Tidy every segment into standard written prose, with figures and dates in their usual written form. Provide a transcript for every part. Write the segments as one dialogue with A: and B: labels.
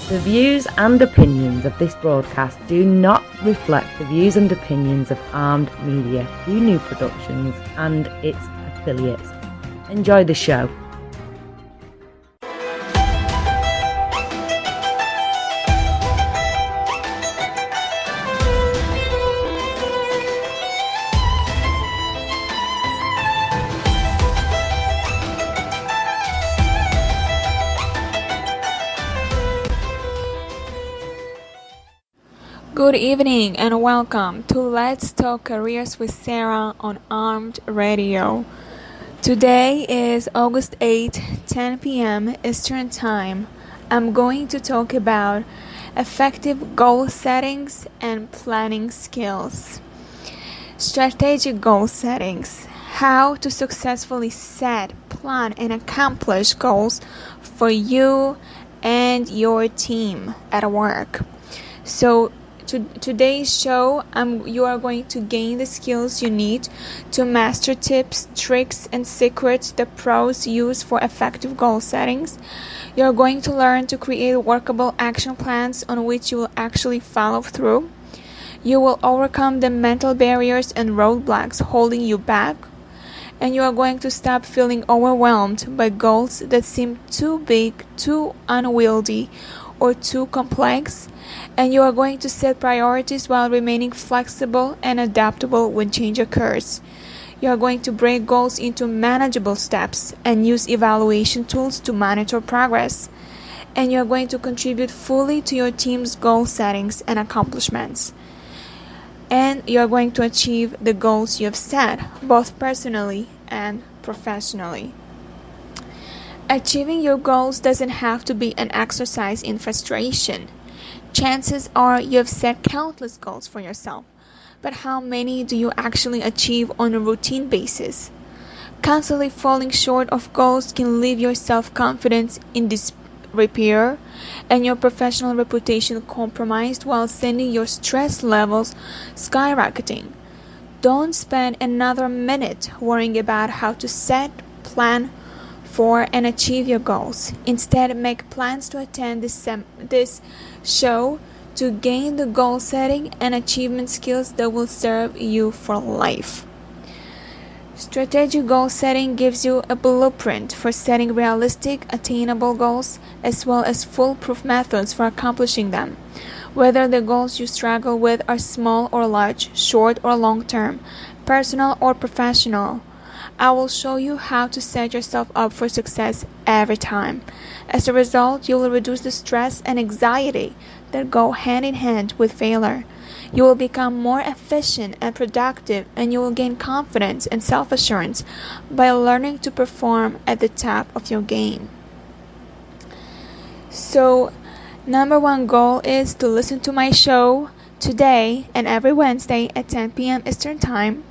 A: The views and opinions of this broadcast do not reflect the views and opinions of Armed Media, New Productions and its affiliates. Enjoy the show.
B: Good evening and welcome to Let's Talk Careers with Sara on Armed Radio. Today is August 8, 10 p.m. Eastern Time. I'm going to talk about effective goal settings and planning skills. Strategic goal settings. How to successfully set, plan, and accomplish goals for you and your team at work. So, today's show, you are going to gain the skills you need to master tips, tricks, and secrets the pros use for effective goal settings. You are going to learn to create workable action plans on which you will actually follow through. You will overcome the mental barriers and roadblocks holding you back. And you are going to stop feeling overwhelmed by goals that seem too big, too unwieldy, or too complex, and you are going to set priorities while remaining flexible and adaptable when change occurs. You are going to break goals into manageable steps and use evaluation tools to monitor progress. And you are going to contribute fully to your team's goal settings and accomplishments. And you are going to achieve the goals you have set, both personally and professionally. Achieving your goals doesn't have to be an exercise in frustration. Chances are you have set countless goals for yourself, but how many do you actually achieve on a routine basis? Constantly falling short of goals can leave your self-confidence in disrepair and your professional reputation compromised while sending your stress levels skyrocketing. Don't spend another minute worrying about how to set, plan, for and achieve your goals. Instead, make plans to attend this show to gain the goal setting and achievement skills that will serve you for life. Strategic goal setting gives you a blueprint for setting realistic, attainable goals, as well as foolproof methods for accomplishing them. Whether the goals you struggle with are small or large, short or long-term, personal or professional, I will show you how to set yourself up for success every time. As a result, you will reduce the stress and anxiety that go hand in hand with failure. You will become more efficient and productive, and you will gain confidence and self-assurance by learning to perform at the top of your game. So, number one goal is to listen to my show today and every Wednesday at 10 p.m. Eastern Time.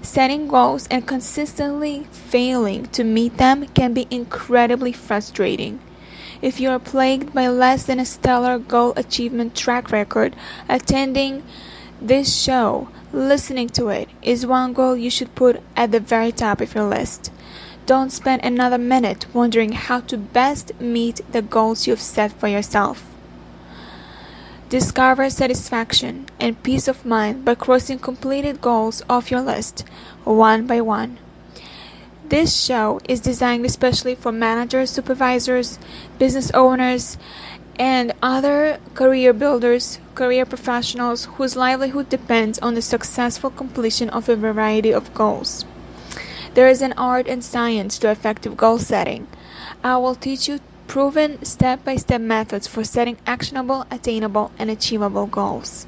B: Setting goals and consistently failing to meet them can be incredibly frustrating. If you are plagued by less than a stellar goal achievement track record, attending this show, listening to it, is one goal you should put at the very top of your list. Don't spend another minute wondering how to best meet the goals you've set for yourself. Discover satisfaction and peace of mind by crossing completed goals off your list, one by one. This show is designed especially for managers, supervisors, business owners, and other career builders, career professionals whose livelihood depends on the successful completion of a variety of goals. There is an art and science to effective goal setting. I will teach you proven step-by-step methods for setting actionable, attainable, and achievable goals.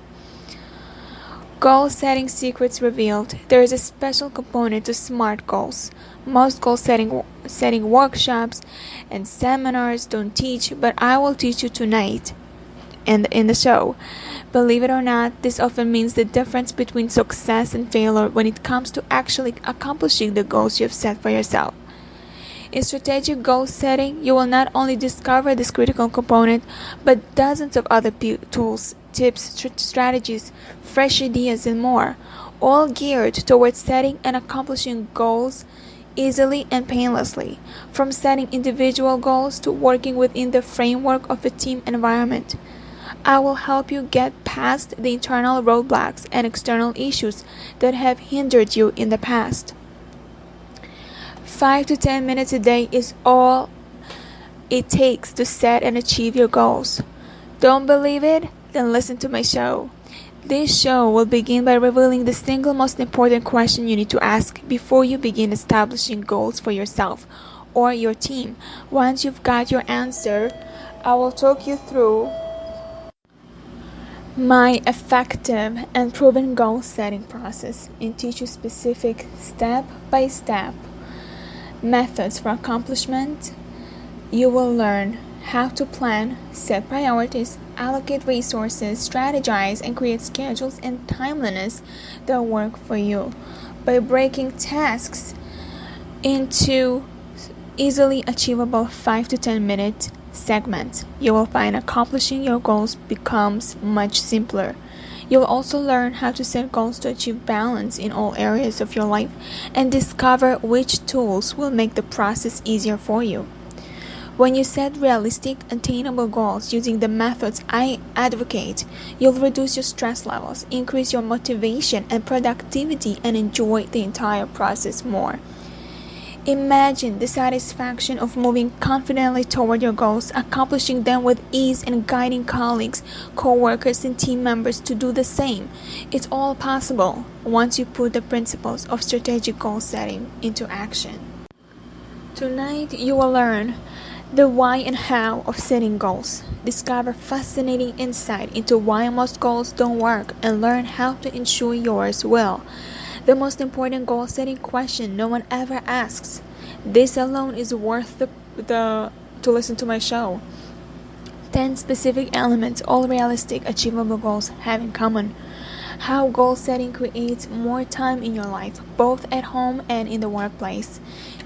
B: Goal setting secrets revealed. There is a special component to SMART goals. Most goal setting workshops and seminars don't teach, but I will teach you tonight in the show. Believe it or not, this often means the difference between success and failure when it comes to actually accomplishing the goals you have set for yourself. In strategic goal setting, you will not only discover this critical component, but dozens of other tools, tips, strategies, fresh ideas, and more, all geared towards setting and accomplishing goals easily and painlessly, from setting individual goals to working within the framework of a team environment. I will help you get past the internal roadblocks and external issues that have hindered you in the past. 5 to 10 minutes a day is all it takes to set and achieve your goals. Don't believe it? Then listen to my show. This show will begin by revealing the single most important question you need to ask before you begin establishing goals for yourself or your team. Once you've got your answer, I will talk you through my effective and proven goal setting process and teach you specific step-by-step methods for accomplishment. You will learn how to plan, set priorities, allocate resources, strategize, and create schedules and timeliness that work for you. By breaking tasks into easily achievable 5 to 10 minute segments, you will find accomplishing your goals becomes much simpler. You'll also learn how to set goals to achieve balance in all areas of your life and discover which tools will make the process easier for you. When you set realistic, attainable goals using the methods I advocate, you'll reduce your stress levels, increase your motivation and productivity, and enjoy the entire process more. Imagine the satisfaction of moving confidently toward your goals, accomplishing them with ease, and guiding colleagues, co-workers, and team members to do the same. It's all possible once you put the principles of strategic goal setting into action. Tonight, you will learn the why and how of setting goals. Discover fascinating insight into why most goals don't work and learn how to ensure yours will. The most important goal setting question no one ever asks. This alone is worth to listen to my show. 10 specific elements all realistic, achievable goals have in common. How goal setting creates more time in your life, both at home and in the workplace.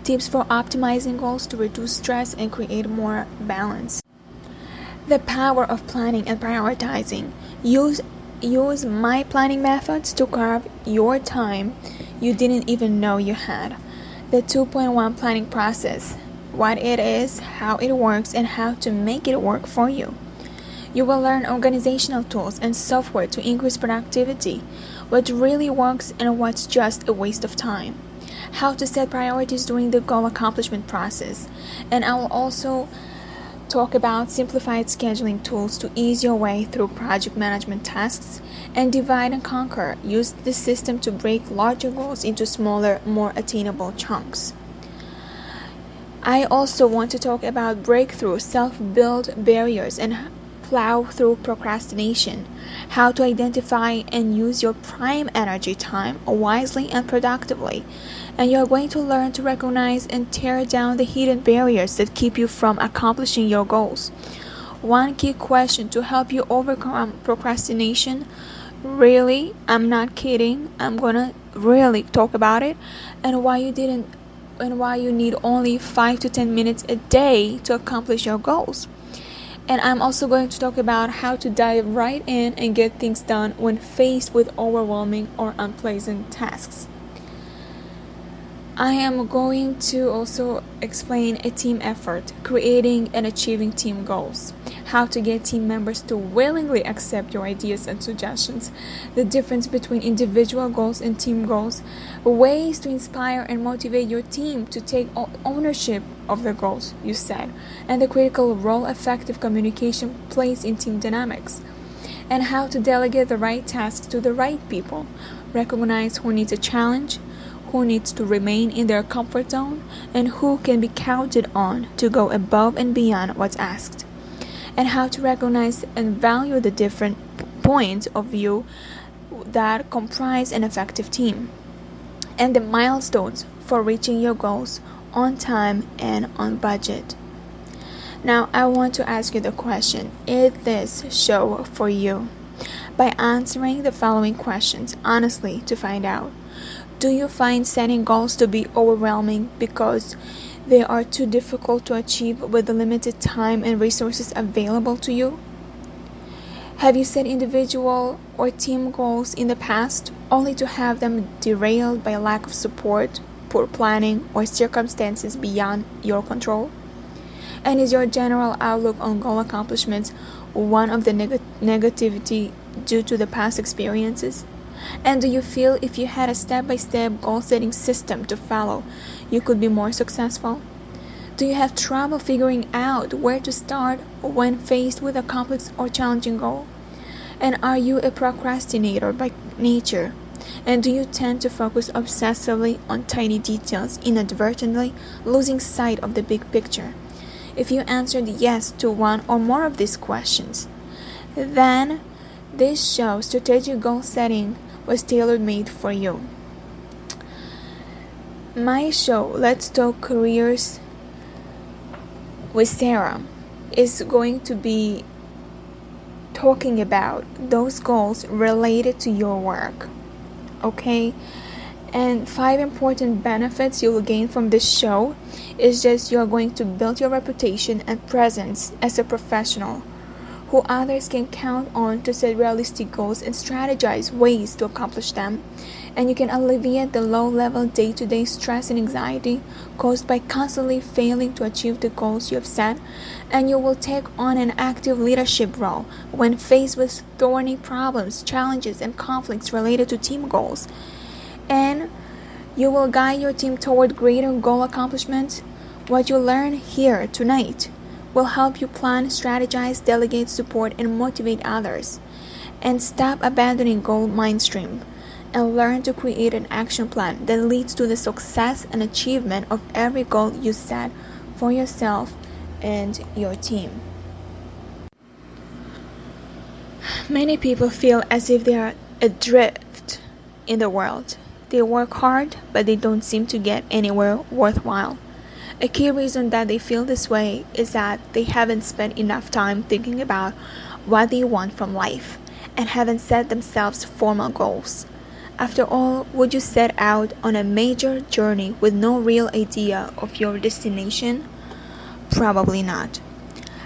B: Tips for optimizing goals to reduce stress and create more balance. The power of planning and prioritizing. Use my planning methods to carve your time you didn't even know you had. The 2.1 planning process. What it is, how it works, and how to make it work for you. You will learn organizational tools and software to increase productivity, what really works and what's just a waste of time. How to set priorities during the goal accomplishment process. And I will also talk about simplified scheduling tools to ease your way through project management tasks, and divide and conquer. Use this system to break larger goals into smaller, more attainable chunks. I also want to talk about breakthrough self-built barriers and plow through procrastination, how to identify and use your prime energy time wisely and productively. And you're going to learn to recognize and tear down the hidden barriers that keep you from accomplishing your goals. One key question to help you overcome procrastination. Really, I'm not kidding. I'm gonna really talk about it and why you need only 5 to 10 minutes a day to accomplish your goals. And I'm also going to talk about how to dive right in and get things done when faced with overwhelming or unpleasant tasks. I am going to also explain a team effort, creating and achieving team goals, how to get team members to willingly accept your ideas and suggestions, the difference between individual goals and team goals, ways to inspire and motivate your team to take ownership of the goals you set, and the critical role effective communication plays in team dynamics, and how to delegate the right tasks to the right people, recognize who needs a challenge, who needs to remain in their comfort zone, and who can be counted on to go above and beyond what's asked, and how to recognize and value the different points of view that comprise an effective team, and the milestones for reaching your goals on time and on budget. Now, I want to ask you the question, is this show for you? By answering the following questions honestly to find out. Do you find setting goals to be overwhelming because they are too difficult to achieve with the limited time and resources available to you? Have you set individual or team goals in the past only to have them derailed by lack of support, poor planning, or circumstances beyond your control? And is your general outlook on goal accomplishments one of the negativity due to the past experiences? And do you feel if you had a step-by-step goal-setting system to follow, you could be more successful? Do you have trouble figuring out where to start when faced with a complex or challenging goal? And are you a procrastinator by nature? And do you tend to focus obsessively on tiny details, inadvertently losing sight of the big picture? If you answered yes to one or more of these questions, then this show, Strategic Goal Setting, was tailor-made for you. My show, Let's Talk Careers with Sara, is going to be talking about those goals related to your work. Okay? And 5 important benefits you will gain from this show is just you're going to build your reputation and presence as a professional who others can count on to set realistic goals and strategize ways to accomplish them. And you can alleviate the low-level day-to-day stress and anxiety caused by constantly failing to achieve the goals you have set. And you will take on an active leadership role when faced with thorny problems, challenges, and conflicts related to team goals. And you will guide your team toward greater goal accomplishments. What you learn here tonight will help you plan, strategize, delegate, support, and motivate others. And stop abandoning goal mainstream and learn to create an action plan that leads to the success and achievement of every goal you set for yourself and your team. Many people feel as if they are adrift in the world. They work hard, but they don't seem to get anywhere worthwhile. A key reason that they feel this way is that they haven't spent enough time thinking about what they want from life and haven't set themselves formal goals. After all, would you set out on a major journey with no real idea of your destination? Probably not.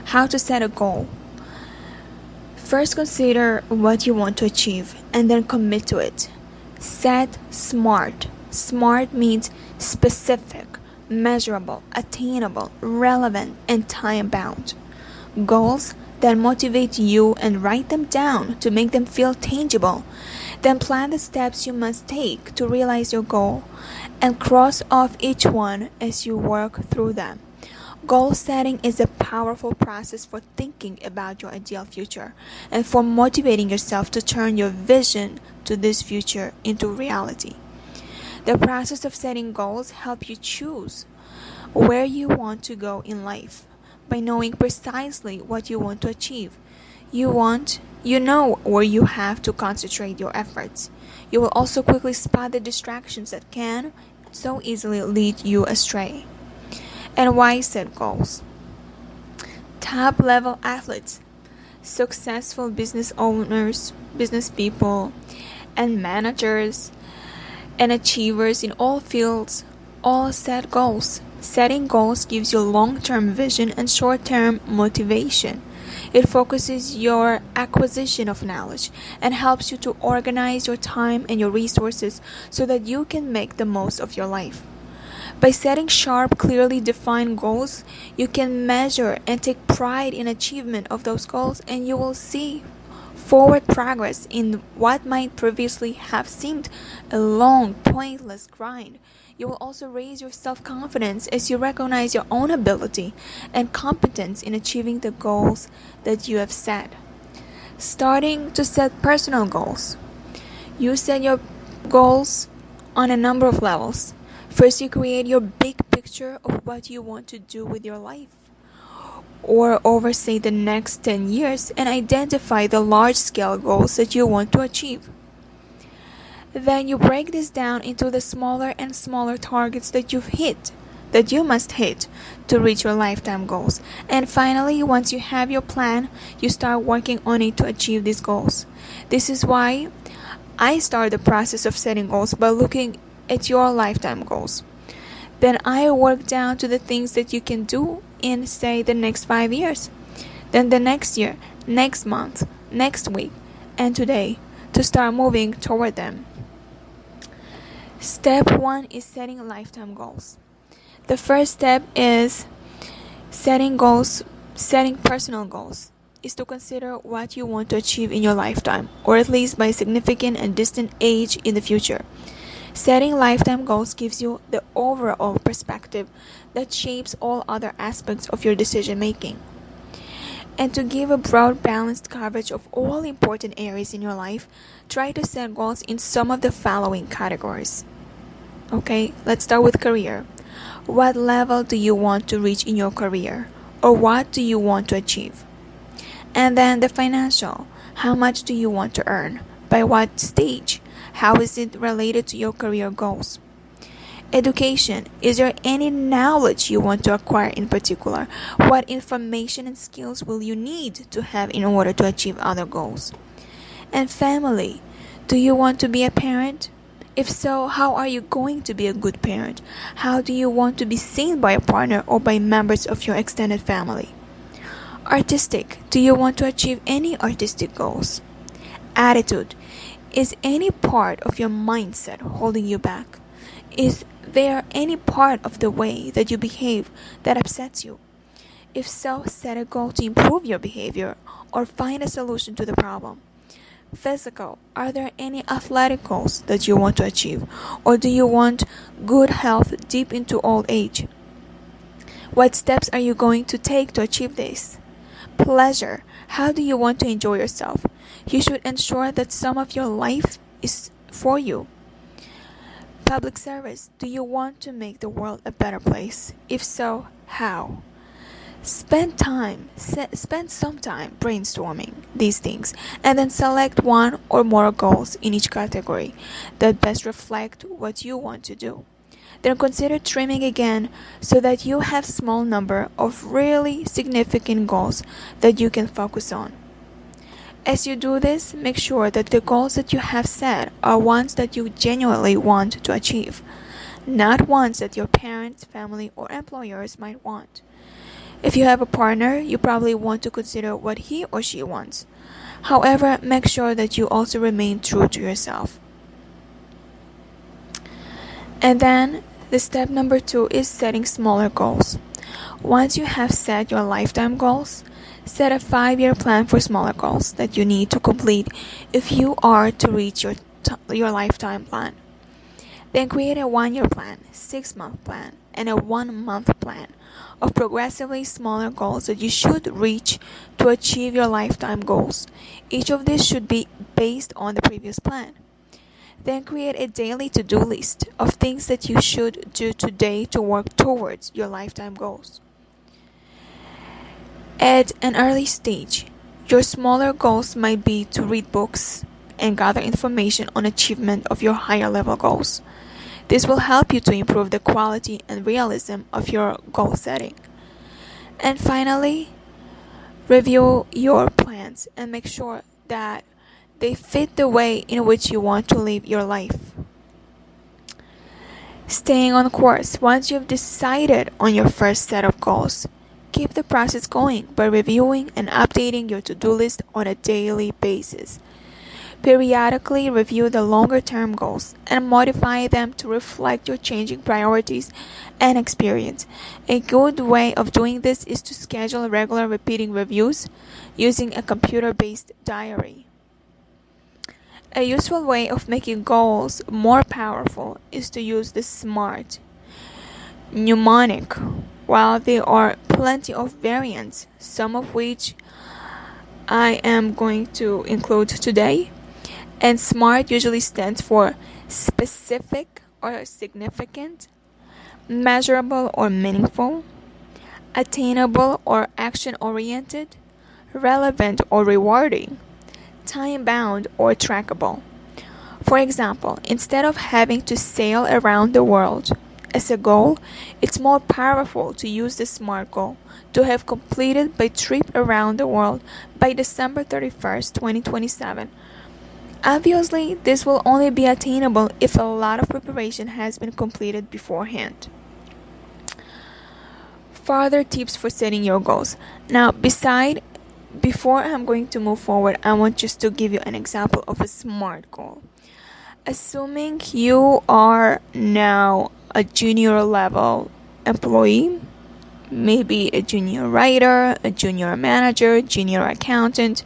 B: How to set a goal? First, consider what you want to achieve and then commit to it. Set SMART. SMART means specific, measurable, attainable, relevant, and time-bound. Goals that motivate you and write them down to make them feel tangible. Then plan the steps you must take to realize your goal and cross off each one as you work through them. Goal setting is a powerful process for thinking about your ideal future and for motivating yourself to turn your vision to this future into reality. The process of setting goals helps you choose where you want to go in life. By knowing precisely what you want to achieve, you know where you have to concentrate your efforts. You will also quickly spot the distractions that can so easily lead you astray. And why set goals? Top-level athletes, successful business owners, business people, and managers and achievers in all fields all set goals. Setting goals gives you long-term vision and short-term motivation. It focuses your acquisition of knowledge and helps you to organize your time and your resources so that you can make the most of your life. By setting sharp, clearly defined goals, you can measure and take pride in achievement of those goals, and you will see forward progress in what might previously have seemed a long, pointless grind. You will also raise your self-confidence as you recognize your own ability and competence in achieving the goals that you have set. Starting to set personal goals. You set your goals on a number of levels. First, you create your big picture of what you want to do with your life, or over, say, the next 10 years, and identify the large-scale goals that you want to achieve. Then you break this down into the smaller and smaller targets that you must hit to reach your lifetime goals. And finally, once you have your plan, you start working on it to achieve these goals. This is why I start the process of setting goals by looking at your lifetime goals. Then I work down to the things that you can do in, say, the next 5 years. Then the next year, next month, next week, and today to start moving toward them. Step 1 is setting lifetime goals. The first step is setting personal goals, is to consider what you want to achieve in your lifetime, or at least by a significant and distant age in the future. Setting lifetime goals gives you the overall perspective that shapes all other aspects of your decision making. And to give a broad, balanced coverage of all important areas in your life, try to set goals in some of the following categories. Okay, let's start with career. What level do you want to reach in your career? Or what do you want to achieve? And then the financial. How much do you want to earn? By what stage? How is it related to your career goals? Education. Is there any knowledge you want to acquire in particular? What information and skills will you need to have in order to achieve other goals? And family. Do you want to be a parent? If so, how are you going to be a good parent? How do you want to be seen by a partner or by members of your extended family? Artistic. Do you want to achieve any artistic goals? Attitude. Is any part of your mindset holding you back? Is there any part of the way that you behave that upsets you? If so, set a goal to improve your behavior or find a solution to the problem. Physical. Are there any athletic goals that you want to achieve? Or do you want good health deep into old age? What steps are you going to take to achieve this? Pleasure. How do you want to enjoy yourself? You should ensure that some of your life is for you. Public service. Do you want to make the world a better place? If so, how? Spend some time brainstorming these things and then select one or more goals in each category that best reflect what you want to do. Then consider trimming again so that you have a small number of really significant goals that you can focus on. As you do this, make sure that the goals that you have set are ones that you genuinely want to achieve, not ones that your parents, family, or employers might want. If you have a partner, you probably want to consider what he or she wants. However, make sure that you also remain true to yourself. And then, the step number 2 is setting smaller goals. Once you have set your lifetime goals, set a 5-year plan for smaller goals that you need to complete if you are to reach your lifetime plan. Then create a 1-year plan, 6-month plan, and a 1-month plan of progressively smaller goals that you should reach to achieve your lifetime goals. Each of these should be based on the previous plan. Then create a daily to-do list of things that you should do today to work towards your lifetime goals. At an early stage, your smaller goals might be to read books and gather information on achievement of your higher level goals. This will help you to improve the quality and realism of your goal setting. And finally, review your plans and make sure that they fit the way in which you want to live your life. Staying on course. Once you've decided on your first set of goals, keep the process going by reviewing and updating your to-do list on a daily basis. Periodically review the longer-term goals and modify them to reflect your changing priorities and experience. A good way of doing this is to schedule regular repeating reviews using a computer-based diary. A useful way of making goals more powerful is to use the SMART mnemonic. While there are plenty of variants, some of which I am going to include today, and SMART usually stands for specific or significant, measurable or meaningful, attainable or action-oriented, relevant or rewarding, time-bound or trackable. For example, instead of having to sail around the world as a goal, it's more powerful to use the SMART goal to have completed my trip around the world by December 31st, 2027. Obviously, this will only be attainable if a lot of preparation has been completed beforehand. Further tips for setting your goals. Now, before I'm going to move forward, I want just to give you an example of a SMART goal. Assuming you are now a junior level employee, maybe a junior writer, a junior manager, junior accountant,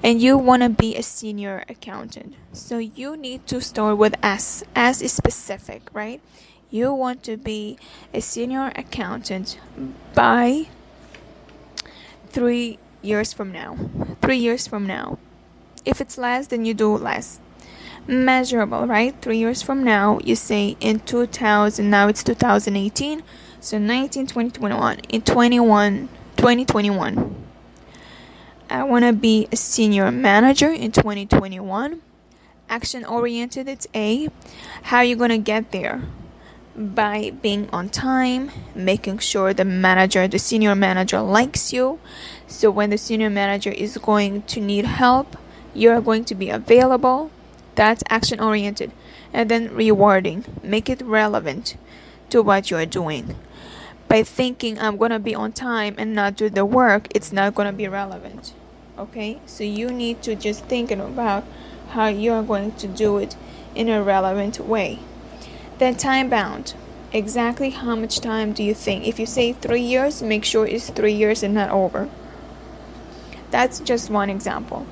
B: and you want to be a senior accountant. So you need to start with S. S is specific, right? You want to be a senior accountant by 3 years from now. 3 years from now. If it's less, then you do less. Measurable, right? 3 years from now, you say in 2000, now it's 2018, so 19, 20, 21. In 2021, I want to be a senior manager in 2021. Action oriented, it's A. How are you going to get there? By being on time, making sure the senior manager likes you. So when the senior manager is going to need help, you're going to be available. That's action oriented. And then rewarding, make it relevant to what you're doing. By thinking I'm going to be on time and not do the work, it's not going to be relevant. Okay? So you need to just think about how you're going to do it in a relevant way. Then time bound. Exactly how much time do you think? If you say 3 years, make sure it's 3 years and not over. That's just one example.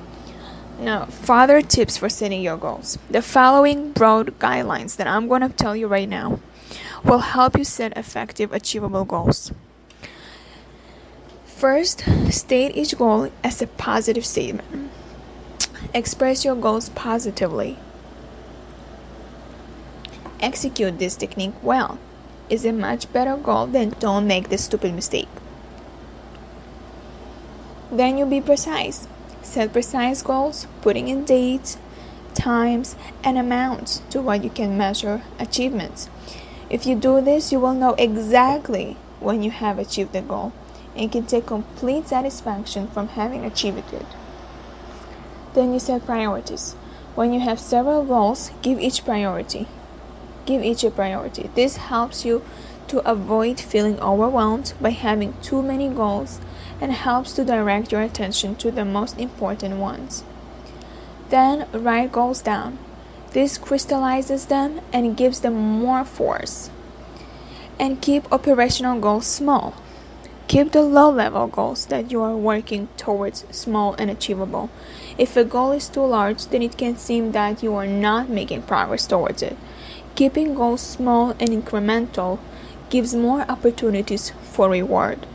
B: Now, further tips for setting your goals. The following broad guidelines that I'm going to tell you right now will help you set effective, achievable goals. First, state each goal as a positive statement. Express your goals positively. Execute this technique well. Is a much better goal than don't make this stupid mistake. Then you'll be precise. Set precise goals, putting in dates, times, and amounts to what you can measure achievements. If you do this, you will know exactly when you have achieved the goal and can take complete satisfaction from having achieved it. Then you set priorities. When you have several goals, give each a priority. This helps you to avoid feeling overwhelmed by having too many goals and helps to direct your attention to the most important ones. Then write goals down. This crystallizes them and gives them more force. And keep operational goals small. Keep the low-level goals that you are working towards small and achievable. If a goal is too large, then it can seem that you are not making progress towards it. Keeping goals small and incremental gives more opportunities for reward.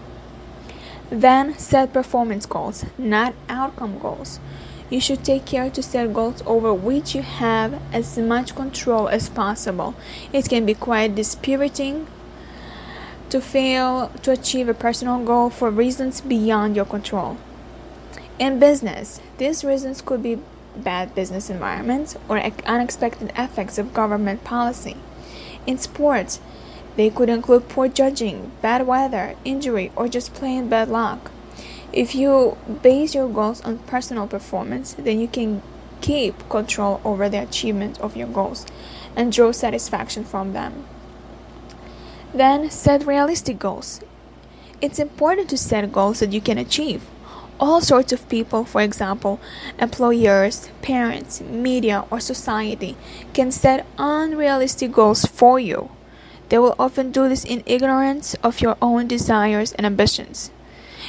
B: Then set performance goals, not outcome goals. You should take care to set goals over which you have as much control as possible. It can be quite dispiriting to fail to achieve a personal goal for reasons beyond your control. In business, these reasons could be bad business environments or unexpected effects of government policy. In sports, they could include poor judging, bad weather, injury, or just plain bad luck. If you base your goals on personal performance, then you can keep control over the achievement of your goals and draw satisfaction from them. Then set realistic goals. It's important to set goals that you can achieve. All sorts of people, for example, employers, parents, media, or society, can set unrealistic goals for you. They will often do this in ignorance of your own desires and ambitions.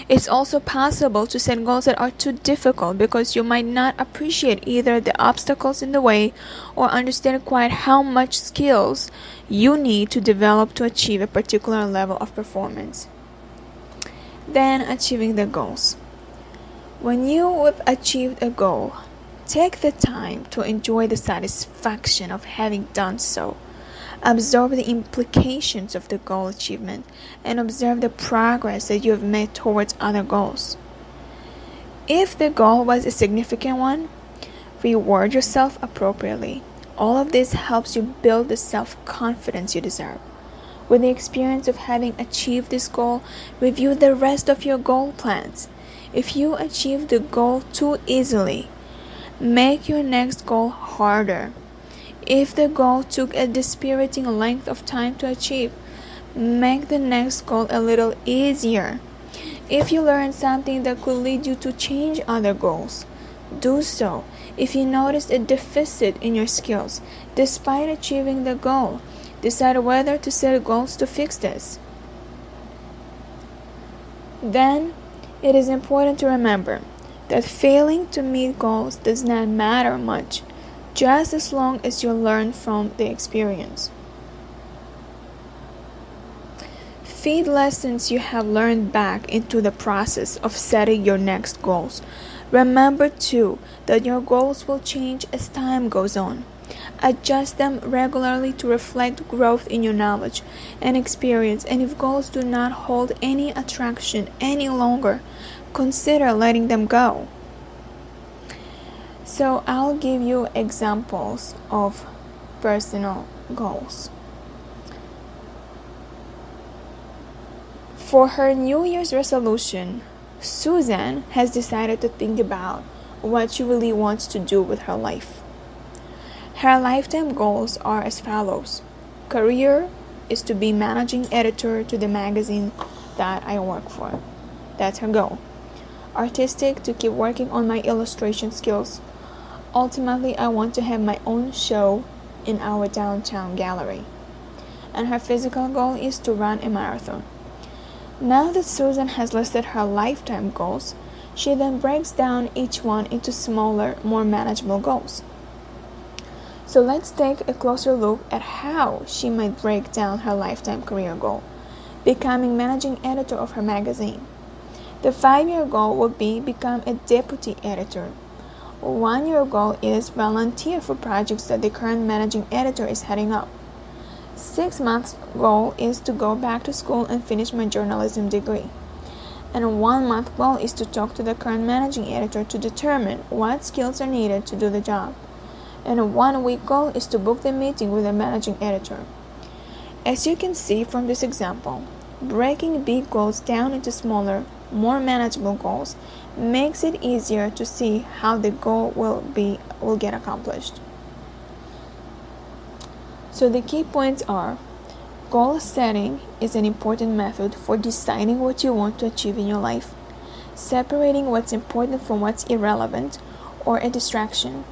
B: It's also possible to set goals that are too difficult because you might not appreciate either the obstacles in the way or understand quite how much skills you need to develop to achieve a particular level of performance. Then achieving the goals. When you have achieved a goal, take the time to enjoy the satisfaction of having done so. Observe the implications of the goal achievement and observe the progress that you have made towards other goals. If the goal was a significant one, reward yourself appropriately. All of this helps you build the self-confidence you deserve. With the experience of having achieved this goal, review the rest of your goal plans. If you achieve the goal too easily, make your next goal harder. If the goal took a dispiriting length of time to achieve, make the next goal a little easier. If you learn something that could lead you to change other goals, do so. If you notice a deficit in your skills, despite achieving the goal, decide whether to set goals to fix this. Then, it is important to remember that failing to meet goals does not matter much, just as long as you learn from the experience. Feed lessons you have learned back into the process of setting your next goals. Remember too that your goals will change as time goes on. Adjust them regularly to reflect growth in your knowledge and experience, and if goals do not hold any attraction any longer, consider letting them go. So I'll give you examples of personal goals. For her New Year's resolution, Susan has decided to think about what she really wants to do with her life. Her lifetime goals are as follows. Career is to be managing editor to the magazine that I work for. That's her goal. Artistic, to keep working on my illustration skills. Ultimately, I want to have my own show in our downtown gallery. And her physical goal is to run a marathon. Now that Susan has listed her lifetime goals, she then breaks down each one into smaller, more manageable goals. So let's take a closer look at how she might break down her lifetime career goal, becoming managing editor of her magazine. The 5-year goal would be become a deputy editor. 1-year goal is volunteer for projects that the current managing editor is heading up. 6 months goal is to go back to school and finish my journalism degree. And a 1-month goal is to talk to the current managing editor to determine what skills are needed to do the job. And a 1-week goal is to book the meeting with the managing editor. As you can see from this example, breaking big goals down into smaller, more manageable goals makes it easier to see how the goal will get accomplished. So the key points are: goal setting is an important method for deciding what you want to achieve in your life, separating what's important from what's irrelevant or a distraction,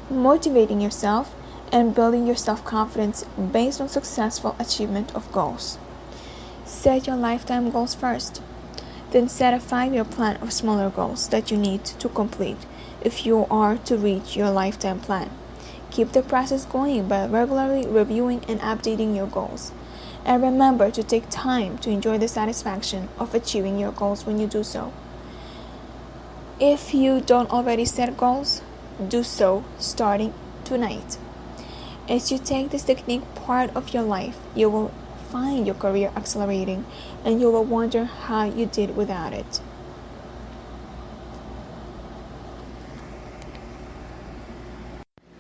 B: motivating yourself, and building your self-confidence based on successful achievement of goals. Set your lifetime goals first. Then set a 5-year plan of smaller goals that you need to complete if you are to reach your lifetime plan. Keep the process going by regularly reviewing and updating your goals. And remember to take time to enjoy the satisfaction of achieving your goals when you do so. If you don't already set goals, do so starting tonight. As you take this technique part of your life, you will find your career accelerating and you will wonder how you did without it.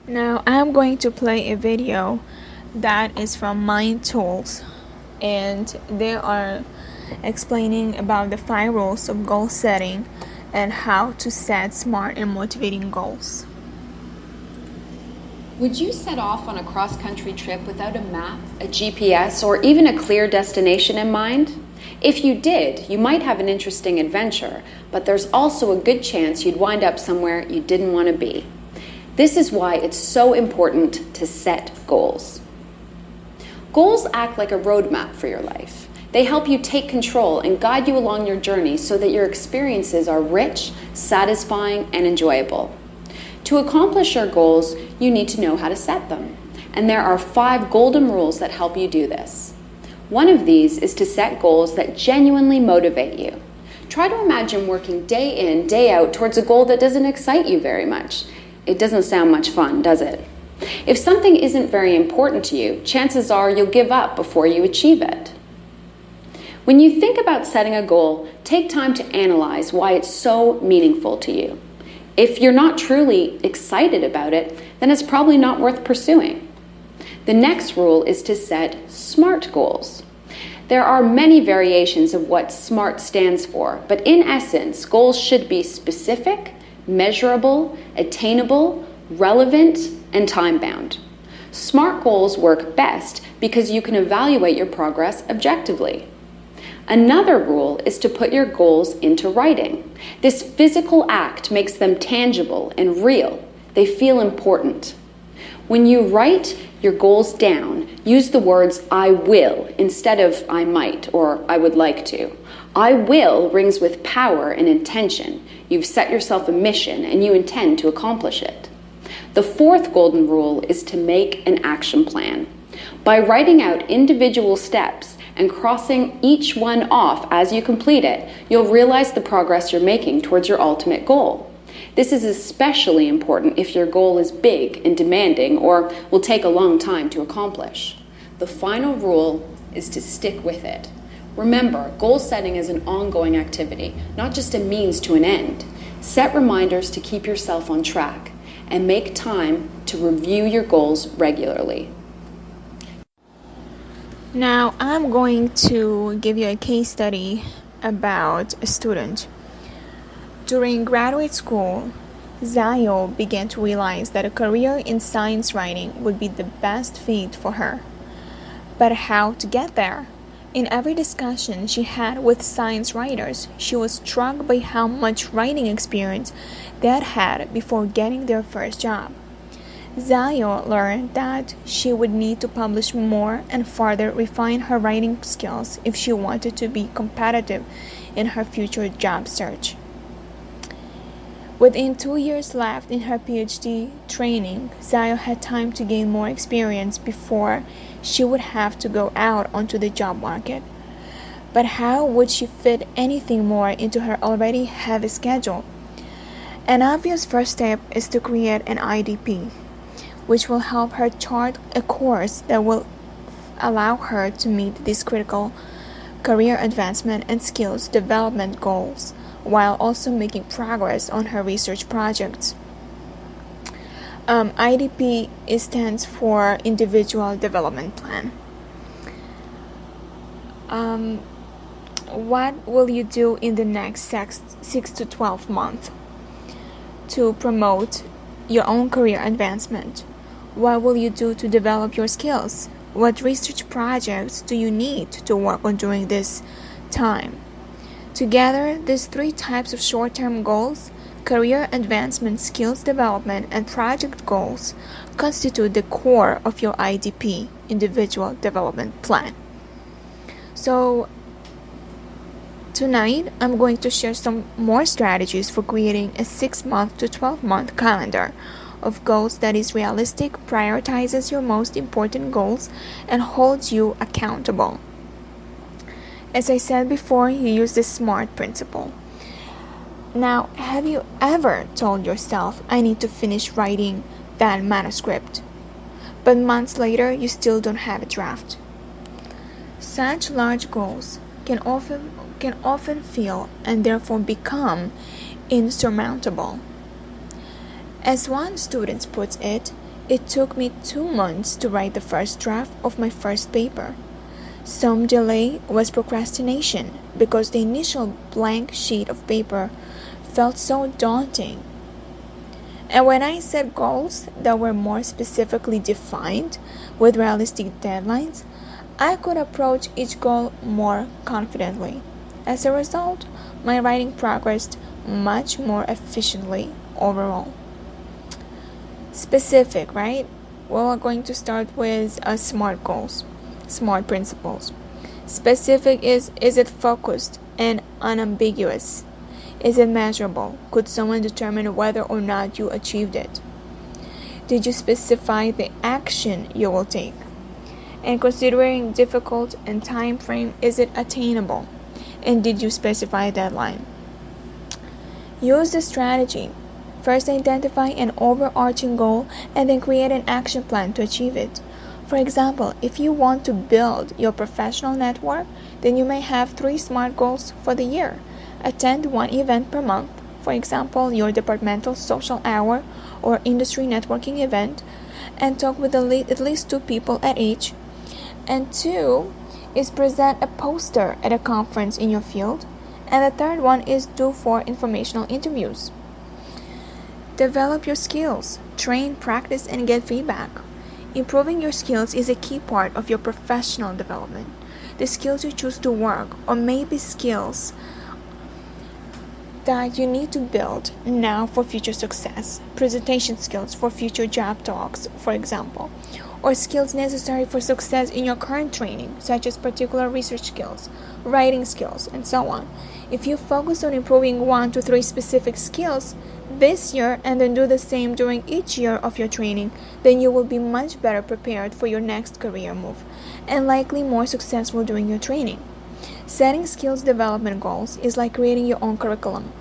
B: Now I'm going to play a video that is from Mind Tools, and they are explaining about the 5 rules of goal setting and how to set smart and motivating goals.
C: Would you set off on a cross-country trip without a map, a GPS, or even a clear destination in mind? If you did, you might have an interesting adventure, but there's also a good chance you'd wind up somewhere you didn't want to be. This is why it's so important to set goals. Goals act like a roadmap for your life. They help you take control and guide you along your journey so that your experiences are rich, satisfying, and enjoyable. To accomplish your goals, you need to know how to set them. And there are 5 golden rules that help you do this. One of these is to set goals that genuinely motivate you. Try to imagine working day in, day out towards a goal that doesn't excite you very much. It doesn't sound much fun, does it? If something isn't very important to you, chances are you'll give up before you achieve it. When you think about setting a goal, take time to analyze why it's so meaningful to you. If you're not truly excited about it, then it's probably not worth pursuing. The next rule is to set SMART goals. There are many variations of what SMART stands for, but in essence, goals should be specific, measurable, attainable, relevant, and time-bound. SMART goals work best because you can evaluate your progress objectively. Another rule is to put your goals into writing. This physical act makes them tangible and real. They feel important. When you write your goals down, use the words "I will" instead of "I might" or "I would like to." "I will" rings with power and intention. You've set yourself a mission and you intend to accomplish it. The fourth golden rule is to make an action plan. By writing out individual steps and crossing each one off as you complete it, you'll realize the progress you're making towards your ultimate goal. This is especially important if your goal is big and demanding or will take a long time to accomplish. The final rule is to stick with it. Remember, goal setting is an ongoing activity, not just a means to an end. Set reminders to keep yourself on track and make time to review your goals regularly.
B: Now, I'm going to give you a case study about a student. During graduate school, Zayo began to realize that a career in science writing would be the best fit for her. But how to get there? In every discussion she had with science writers, she was struck by how much writing experience they had had before getting their first job. Zayo learned that she would need to publish more and further refine her writing skills if she wanted to be competitive in her future job search. Within 2 years left in her PhD training, Zayo had time to gain more experience before she would have to go out onto the job market. But how would she fit anything more into her already heavy schedule? An obvious first step is to create an IDP, which will help her chart a course that will allow her to meet these critical career advancement and skills development goals, while also making progress on her research projects. IDP stands for Individual Development Plan. What will you do in the next 6 to 12 months to promote your own career advancement? What will you do to develop your skills? What research projects do you need to work on during this time? Together, these 3 types of short-term goals, career advancement, skills development, and project goals, constitute the core of your IDP, Individual Development Plan. So, tonight, I'm going to share some more strategies for creating a 6-month to 12-month calendar of goals that is realistic, prioritizes your most important goals, and holds you accountable. As I said before, you use the SMART principle. Now, have you ever told yourself, I need to finish writing that manuscript, but months later you still don't have a draft? Such large goals can often feel and therefore become insurmountable. As one student puts it, it took me 2 months to write the first draft of my first paper. Some delay was procrastination because the initial blank sheet of paper felt so daunting. And when I set goals that were more specifically defined with realistic deadlines, I could approach each goal more confidently. As a result, my writing progressed much more efficiently overall. Specific, right? Well, we're going to start with SMART goals, SMART principles. Specific is it focused and unambiguous? Is it measurable? Could someone determine whether or not you achieved it? Did you specify the action you will take? And considering difficult and time frame, is it attainable? And did you specify a deadline? Use the strategy. First, identify an overarching goal and then create an action plan to achieve it. For example, if you want to build your professional network, then you may have 3 SMART goals for the year. Attend 1 event per month, for example, your departmental social hour or industry networking event, and talk with at least 2 people at each. And 2 is present a poster at a conference in your field. And the third one is do 4 informational interviews. Develop your skills, train, practice, and get feedback. Improving your skills is a key part of your professional development. the skills you choose to work, or maybe skills that you need to build now for future success, presentation skills for future job talks, for example, or skills necessary for success in your current training, such as particular research skills, writing skills, and so on. If you focus on improving 1 to 3 specific skills this year and then do the same during each year of your training, then you will be much better prepared for your next career move and likely more successful during your training. Setting skills development goals is like creating your own curriculum.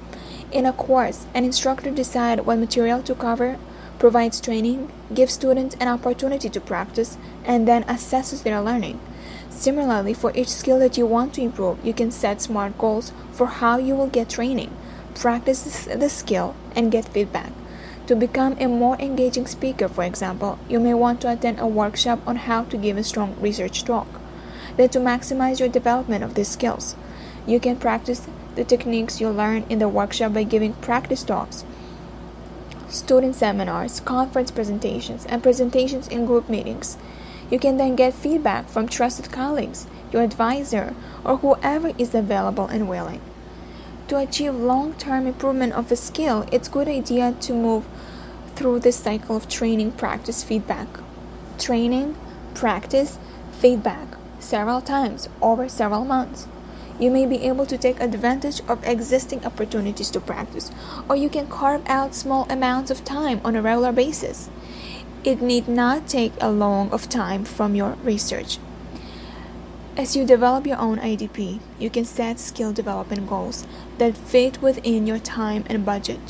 B: In a course, an instructor decides what material to cover, provides training, gives students an opportunity to practice, and then assesses their learning. Similarly, for each skill that you want to improve, you can set SMART goals for how you will get training, practice the skill, and get feedback. To become a more engaging speaker, for example, you may want to attend a workshop on how to give a strong research talk. Then to maximize your development of these skills, you can practice the techniques you learn in the workshop by giving practice talks, student seminars, conference presentations, and presentations in group meetings. You can then get feedback from trusted colleagues, your advisor, or whoever is available and willing. To achieve long-term improvement of a skill, it's a good idea to move through this cycle of training, practice, feedback. Training, practice, feedback several times over several months. You may be able to take advantage of existing opportunities to practice, or you can carve out small amounts of time on a regular basis. It need not take a long of time from your research. As you develop your own IDP, you can set skill development goals that fit within your time and budget.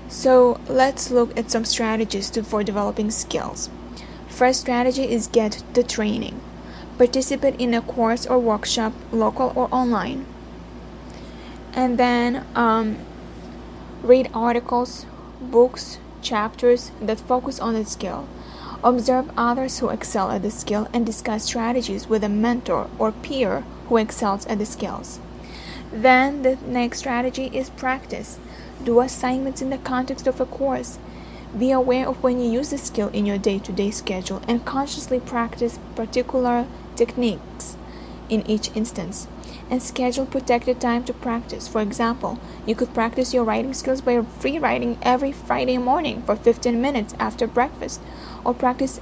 B: So let's look at some strategies for developing skills. First strategy is get the training. Participate in a course or workshop, local or online. And then read articles, books, chapters that focus on the skill. Observe others who excel at the skill and discuss strategies with a mentor or peer who excels at the skills. Then the next strategy is practice. Do assignments in the context of a course. Be aware of when you use the skill in your day-to-day schedule and consciously practice particular techniques in each instance. And schedule protected time to practice. For example, you could practice your writing skills by free writing every Friday morning for 15 minutes after breakfast, or practice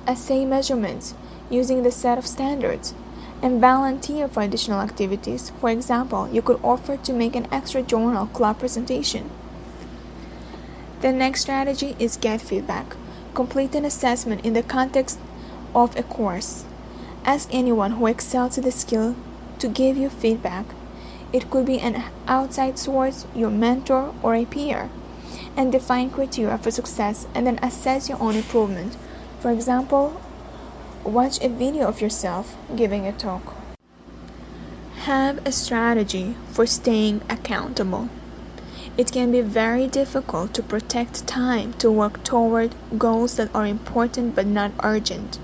B: essay measurements using the set of standards, and volunteer for additional activities. For example, you could offer to make an extra journal club presentation. The next strategy is get feedback. Complete an assessment in the context of a course. Ask anyone who excels at the skill to give you feedback. It could be an outside source, your mentor, or a peer. And define criteria for success and then assess your own improvement. For example, watch a video of yourself giving a talk. Have a strategy for staying accountable. It can be very difficult to protect time to work toward goals that are important but not urgent.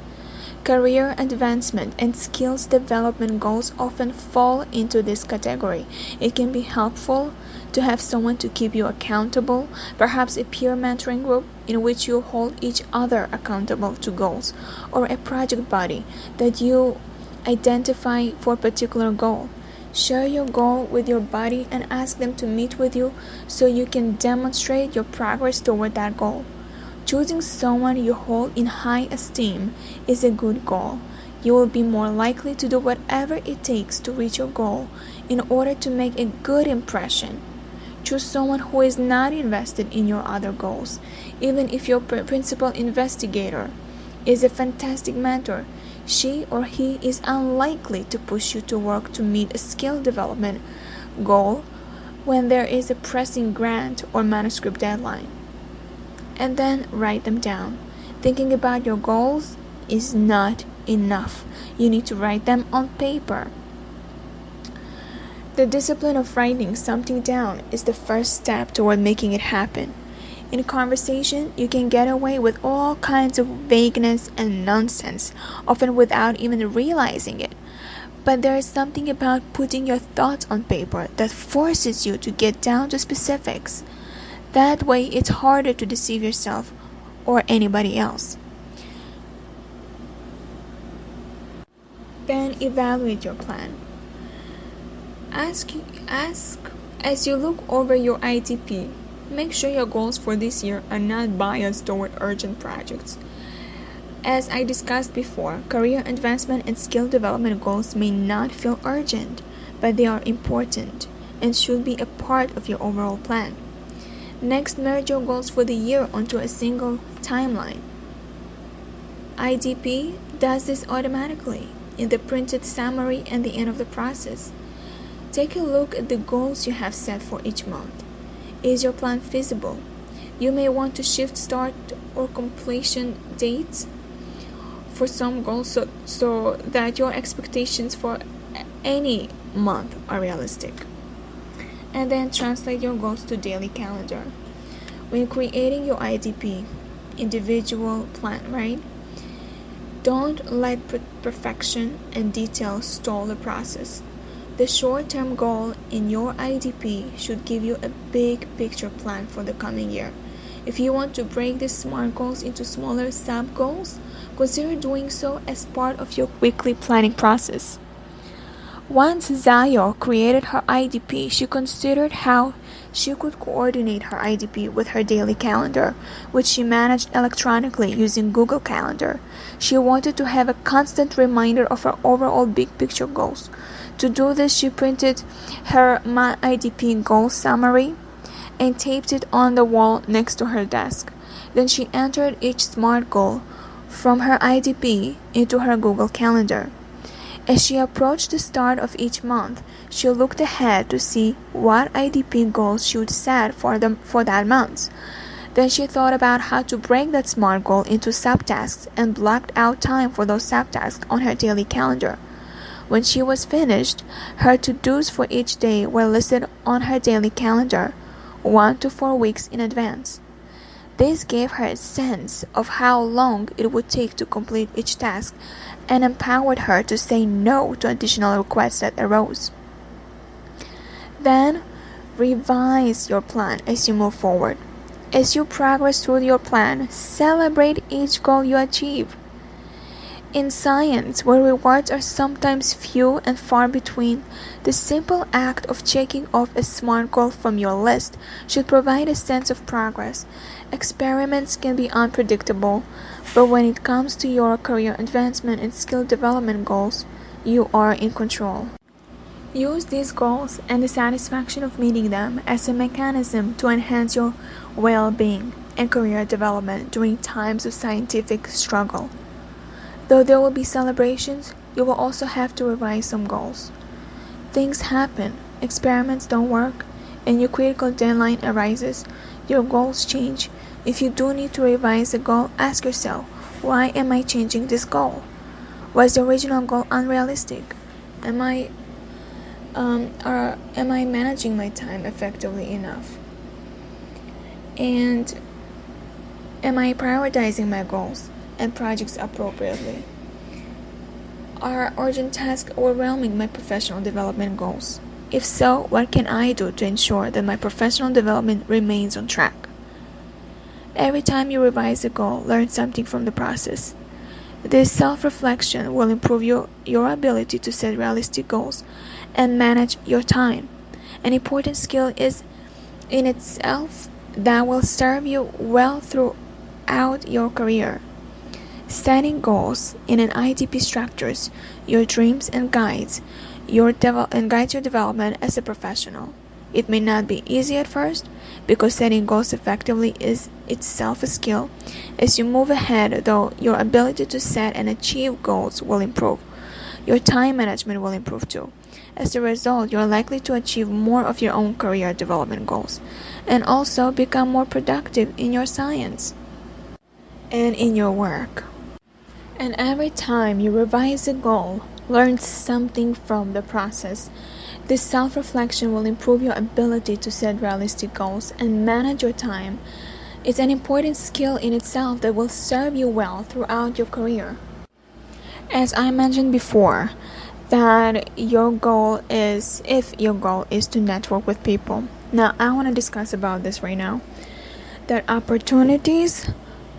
B: Career advancement and skills development goals often fall into this category. It can be helpful to have someone to keep you accountable, perhaps a peer mentoring group in which you hold each other accountable to goals, or a project buddy that you identify for a particular goal. Share your goal with your buddy and ask them to meet with you so you can demonstrate your progress toward that goal. Choosing someone you hold in high esteem is a good goal. You will be more likely to do whatever it takes to reach your goal in order to make a good impression. Choose someone who is not invested in your other goals. Even if your principal investigator is a fantastic mentor, she or he is unlikely to push you to work to meet a skill development goal when there is a pressing grant or manuscript deadline. And then write them down. Thinking about your goals is not enough. You need to write them on paper. The discipline of writing something down is the first step toward making it happen. In conversation, you can get away with all kinds of vagueness and nonsense, often without even realizing it. But there is something about putting your thoughts on paper that forces you to get down to specifics. That way, it's harder to deceive yourself or anybody else. Then evaluate your plan. Ask as you look over your IDP, make sure your goals for this year are not biased toward urgent projects. As I discussed before, career advancement and skill development goals may not feel urgent, but they are important and should be a part of your overall plan. Next, merge your goals for the year onto a single timeline. IDP does this automatically in the printed summary at the end of the process. Take a look at the goals you have set for each month. Is your plan feasible? You may want to shift start or completion dates for some goals so that your expectations for any month are realistic. And then translate your goals to daily calendar. When creating your IDP, individual plan, right? Don't let perfection and detail stall the process. The short-term goal in your IDP should give you a big picture plan for the coming year. If you want to break these SMART goals into smaller sub-goals, consider doing so as part of your weekly planning process. Once Zayo created her IDP, she considered how she could coordinate her IDP with her daily calendar, which she managed electronically using Google Calendar. She wanted to have a constant reminder of her overall big picture goals. To do this, she printed her My IDP goal summary and taped it on the wall next to her desk. Then she entered each SMART goal from her IDP into her Google Calendar. As she approached the start of each month, she looked ahead to see what IDP goals she would set for that month. Then she thought about how to break that SMART goal into subtasks and blocked out time for those subtasks on her daily calendar. When she was finished, her to-dos for each day were listed on her daily calendar, 1 to 4 weeks in advance. This gave her a sense of how long it would take to complete each task and empowered her to say no to additional requests that arose. Then, revise your plan as you move forward. As you progress through your plan, celebrate each goal you achieve. In science, where rewards are sometimes few and far between, the simple act of checking off a SMART goal from your list should provide a sense of progress. Experiments can be unpredictable, but when it comes to your career advancement and skill development goals, you are in control. Use these goals and the satisfaction of meeting them as a mechanism to enhance your well-being and career development during times of scientific struggle. Though there will be celebrations, you will also have to revise some goals. Things happen, experiments don't work, and your critical deadline arises. Your goals change. If you do need to revise a goal, ask yourself, why am I changing this goal? Was the original goal unrealistic? Am I managing my time effectively enough? And am I prioritizing my goals and projects appropriately? Are urgent tasks overwhelming my professional development goals? If so, what can I do to ensure that my professional development remains on track? Every time you revise a goal, learn something from the process. This self-reflection will improve your ability to set realistic goals and manage your time. An important skill is in itself that will serve you well throughout your career. Setting goals in an IDP structures your dreams and guides your development as a professional. It may not be easy at first because setting goals effectively is itself a skill. As you move ahead, though, your ability to set and achieve goals will improve. Your time management will improve too. As a result, you are likely to achieve more of your own career development goals and also become more productive in your science and in your work. And every time you revise a goal, learn something from the process. This self-reflection will improve your ability to set realistic goals and manage your time. It's an important skill in itself that will serve you well throughout your career. As I mentioned before, that your goal is, if your goal is to network with people. Now, I want to discuss about this right now. That opportunities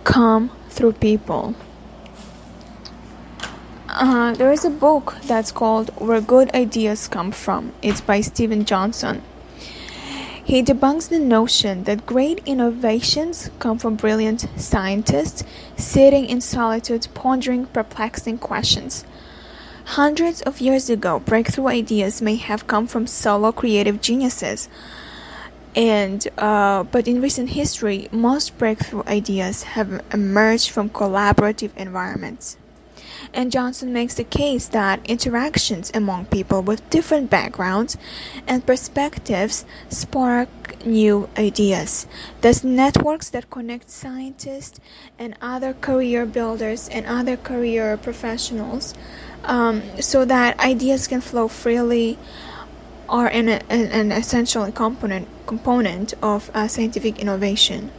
B: come through people. There is a book that's called Where Good Ideas Come From. It's by Steven Johnson. He debunks the notion that great innovations come from brilliant scientists sitting in solitude pondering perplexing questions. Hundreds of years ago, breakthrough ideas may have come from solo creative geniuses. But in recent history, most breakthrough ideas have emerged from collaborative environments. And Johnson makes the case that interactions among people with different backgrounds and perspectives spark new ideas. Thus, networks that connect scientists and other career builders and other career professionals so that ideas can flow freely are an essential component of scientific innovation.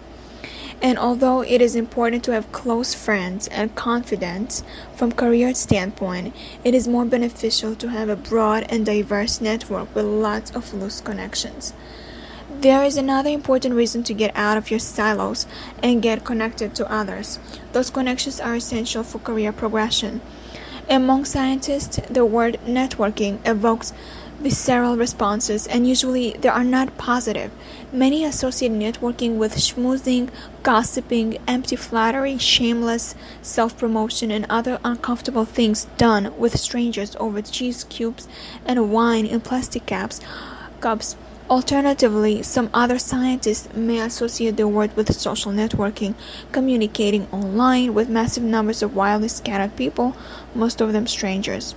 B: And although it is important to have close friends and confidants from career standpoint, it is more beneficial to have a broad and diverse network with lots of loose connections. There is another important reason to get out of your silos and get connected to others. Those connections are essential for career progression. Among scientists, the word networking evokes visceral responses, and usually they are not positive. Many associate networking with schmoozing, gossiping, empty flattery, shameless self-promotion, and other uncomfortable things done with strangers over cheese cubes and wine in plastic cups. Alternatively, some other scientists may associate the word with social networking, communicating online with massive numbers of wildly scattered people, most of them strangers.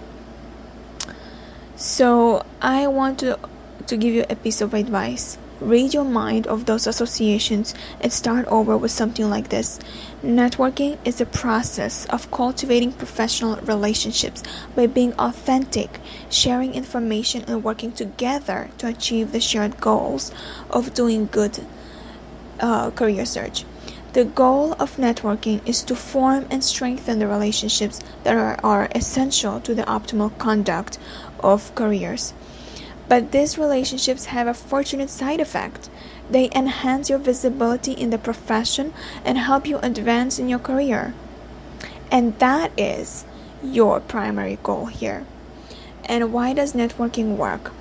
B: So I want to give you a piece of advice. Read your mind of those associations and start over with something like this. Networking is a process of cultivating professional relationships by being authentic, sharing information, and working together to achieve the shared goals of doing good career search. The goal of networking is to form and strengthen the relationships that are essential to the optimal conduct of careers. But these relationships have a fortunate side effect. They enhance your visibility in the profession and help you advance in your career. And that is your primary goal here. And why does networking work?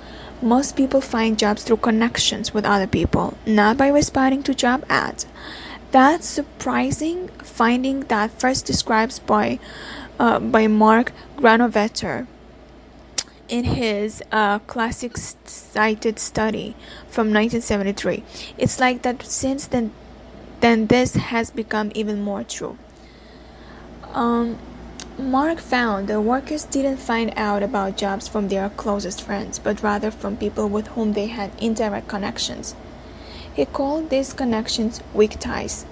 B: Most people find jobs through connections with other people, not by responding to job ads. That's surprising finding that first described by Mark Granovetter in his classic cited study from 1973. It's like that since then this has become even more true. Mark found that workers didn't find out about jobs from their closest friends, but rather from people with whom they had indirect connections. He called these connections weak ties.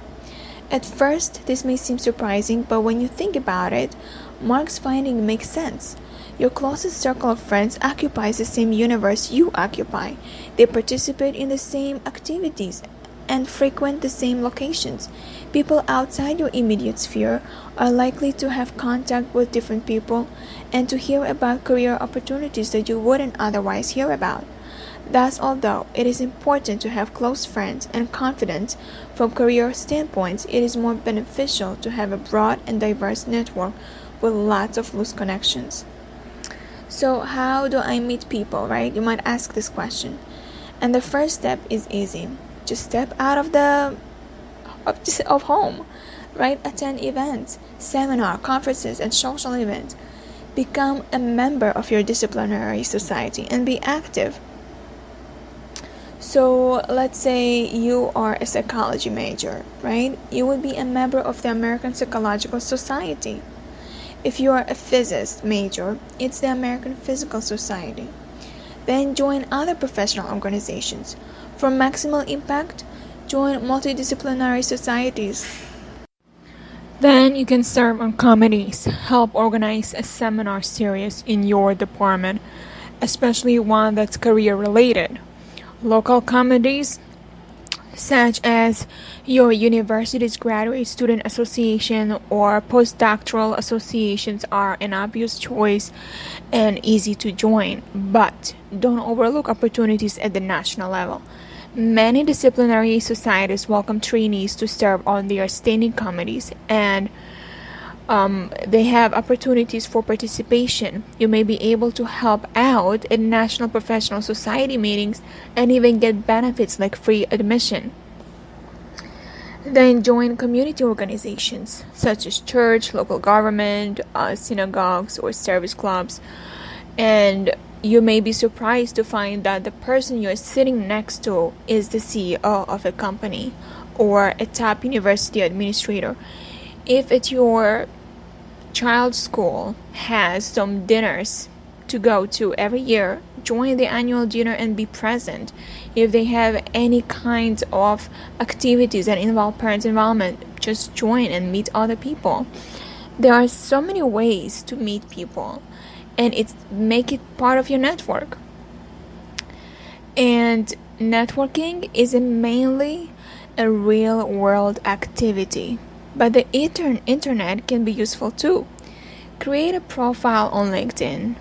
B: At first, this may seem surprising, but when you think about it, Mark's finding makes sense. Your closest circle of friends occupies the same universe you occupy. They participate in the same activities and frequent the same locations. People outside your immediate sphere are likely to have contact with different people and to hear about career opportunities that you wouldn't otherwise hear about. Thus, although it is important to have close friends and confidants from career standpoints, it is more beneficial to have a broad and diverse network with lots of loose connections. So how do I meet people, right? You might ask this question. And the first step is easy. Just step out of home, right? Attend events, seminar, conferences, and social events. Become a member of your disciplinary society and be active. So let's say you are a psychology major, right? You would be a member of the American Psychological Society. If you are a physicist major, it's the American Physical Society. Then join other professional organizations. For maximal impact, join multidisciplinary societies. Then you can serve on committees, help organize a seminar series in your department, especially one that's career related. Local committees such as your university's graduate student association or postdoctoral associations are an obvious choice and easy to join, but don't overlook opportunities at the national level. Many disciplinary societies welcome trainees to serve on their standing committees, and They have opportunities for participation. You may be able to help out at National Professional Society meetings and even get benefits like free admission. Then join community organizations such as church, local government, synagogues, or service clubs. And you may be surprised to find that the person you're sitting next to is the CEO of a company or a top university administrator. If at your child's school has some dinners to go to every year, join the annual dinner and be present. If they have any kinds of activities that involve parents' involvement, just join and meet other people. There are so many ways to meet people, and make it part of your network. And networking is mainly a real world activity, but the internet can be useful too. Create a profile on LinkedIn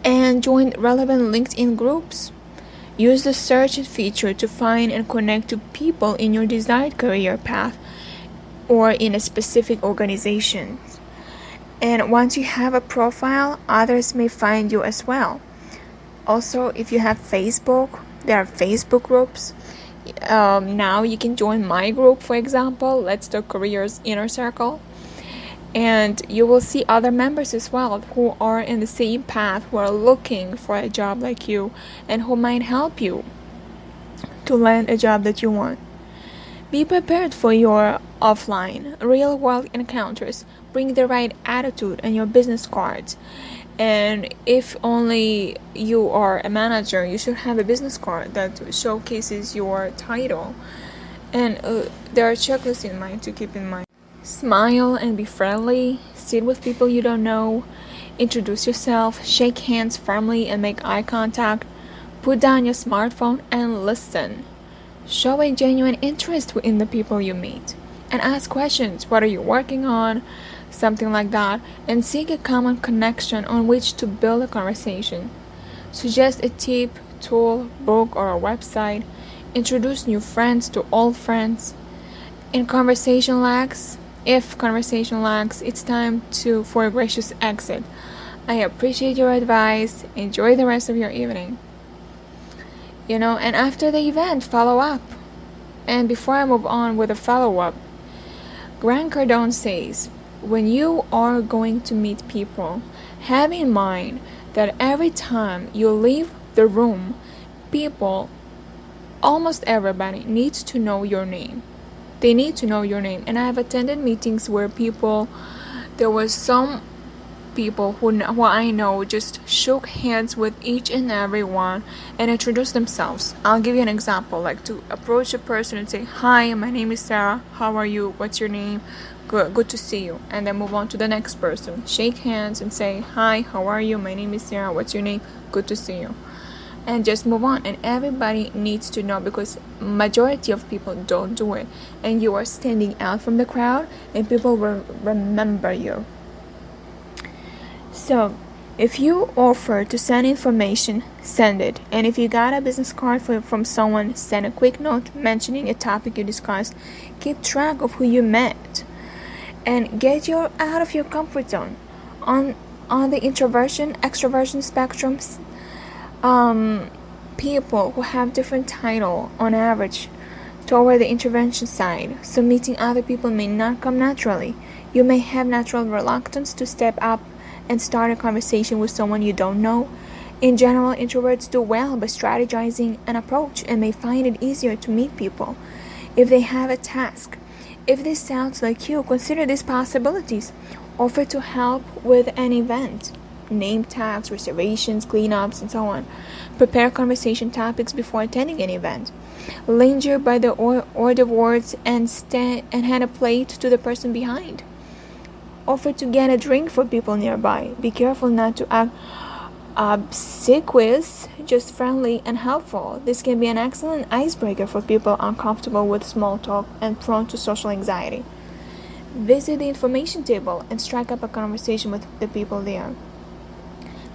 B: and join relevant LinkedIn groups. Use the search feature to find and connect to people in your desired career path or in a specific organization. And once you have a profile, others may find you as well. Also, if you have Facebook, there are Facebook groups. Now you can join my group, for example, Let's Talk Careers Inner Circle. And you will see other members as well who are in the same path, who are looking for a job like you, and who might help you to land a job that you want. Be prepared for your offline, real-world encounters. Bring the right attitude and your business cards. And if only you are a manager, you should have a business card that showcases your title. And there are checklists in mind to keep in mind. Smile and be friendly. Sit with people you don't know. Introduce yourself. Shake hands firmly and make eye contact. Put down your smartphone and listen. Show a genuine interest in the people you meet. And ask questions. What are you working on? Something like that. And seek a common connection on which to build a conversation. Suggest a tip, tool, book, or a website. Introduce new friends to old friends. If conversation lacks, it's time for a gracious exit. I appreciate your advice. Enjoy the rest of your evening. And after the event, follow up. And before I move on with the follow-up, Grant Cardone says, when you are going to meet people, have in mind that every time you leave the room, people, almost everybody, needs to know your name. They need to know your name. And I have attended meetings where there was some people who I know just shook hands with each and every one and introduced themselves. I'll give you an example, like to approach a person and say, hi, my name is Sarah, how are you, what's your name, good to see you, and then move on to the next person. Shake hands and say, hi, how are you, my name is Sarah, what's your name, good to see you, and just move on. And everybody needs to know, because majority of people don't do it, and you are standing out from the crowd and people will remember you. So if you offer to send information, send it. And if you got a business card from someone, send a quick note mentioning a topic you discussed. Keep track of who you met and get out of your comfort zone. On the introversion extroversion spectrums, people who have different title on average toward the intervention side, so meeting other people may not come naturally. You may have natural reluctance to step up and start a conversation with someone you don't know. In general, introverts do well by strategizing an approach and may find it easier to meet people if they have a task. If this sounds like you, consider these possibilities. Offer to help with an event, name tags, reservations, cleanups, and so on. Prepare conversation topics before attending an event. Linger by the hors d'oeuvres and hand a plate to the person behind. Offer to get a drink for people nearby. Be careful not to act obsequious, just friendly and helpful. This can be an excellent icebreaker for people uncomfortable with small talk and prone to social anxiety. Visit the information table and strike up a conversation with the people there.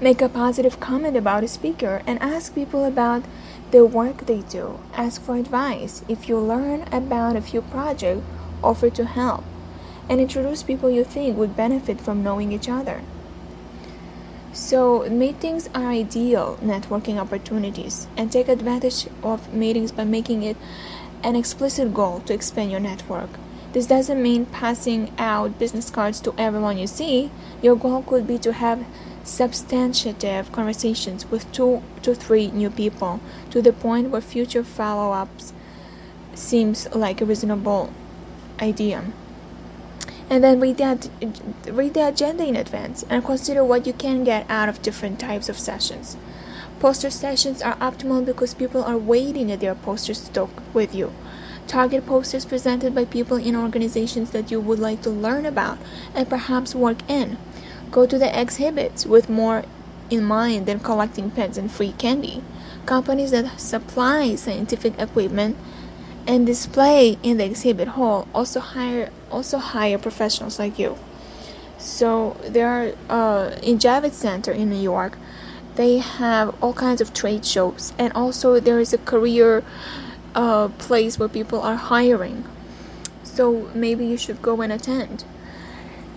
B: Make a positive comment about a speaker and ask people about the work they do. Ask for advice. If you learn about a few projects, offer to help. and introduce people you think would benefit from knowing each other. So meetings are ideal networking opportunities, and take advantage of meetings by making it an explicit goal to expand your network. This doesn't mean passing out business cards to everyone you see. Your goal could be to have substantive conversations with 2 to 3 new people to the point where future follow-ups seems like a reasonable idea. And then read the agenda in advance and consider what you can get out of different types of sessions. Poster sessions are optimal because people are waiting at their posters to talk with you. Target posters presented by people in organizations that you would like to learn about and perhaps work in. Go to the exhibits with more in mind than collecting pens and free candy. Companies that supply scientific equipment and display in the exhibit hall also hire professionals like you. So there are in Javits Center in New York, they have all kinds of trade shows, and also there is a career place where people are hiring. So maybe you should go and attend.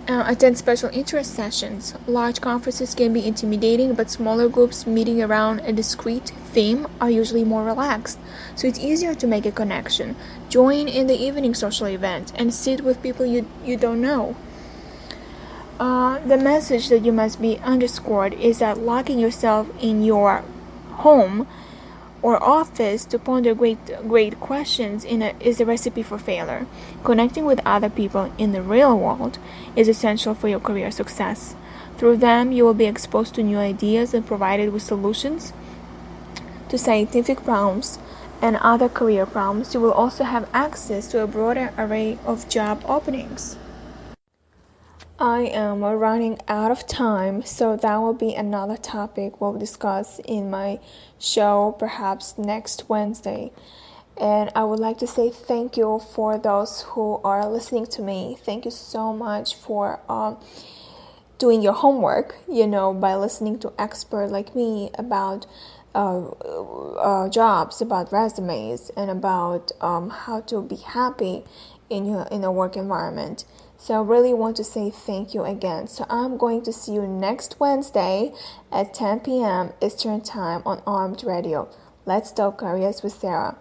B: Attend special interest sessions. Large conferences can be intimidating, but smaller groups meeting around a discrete theme are usually more relaxed, so it's easier to make a connection. Join in the evening social event and sit with people you don't know. The message that you must be underscored is that locking yourself in your home or office to ponder great questions is a recipe for failure. Connecting with other people in the real world is essential for your career success. Through them, you will be exposed to new ideas and provided with solutions to scientific problems and other career problems. You will also have access to a broader array of job openings. I am running out of time, so that will be another topic we'll discuss in my show perhaps next Wednesday. And I would like to say thank you for those who are listening to me. Thank you so much for doing your homework, by listening to experts like me about jobs, about resumes, and about how to be happy in a work environment. So I really want to say thank you again. So I'm going to see you next Wednesday at 10 p.m. Eastern Time on Armed Radio. Let's Talk Careers with Sara.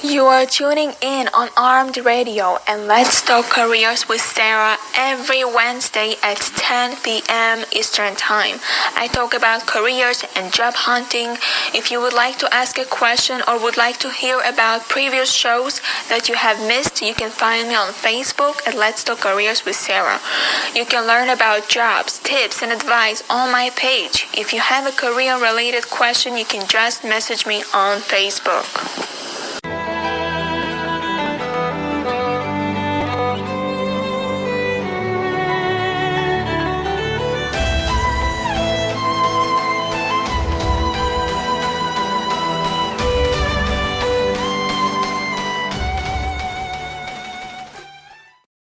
D: You are tuning in on Armed Radio and Let's Talk Careers with Sara every Wednesday at 10 p.m. Eastern Time. I talk about careers and job hunting. If you would like to ask a question or would like to hear about previous shows that you have missed, you can find me on Facebook at Let's Talk Careers with Sara. You can learn about jobs, tips, and advice on my page. If you have a career-related question, you can just message me on Facebook.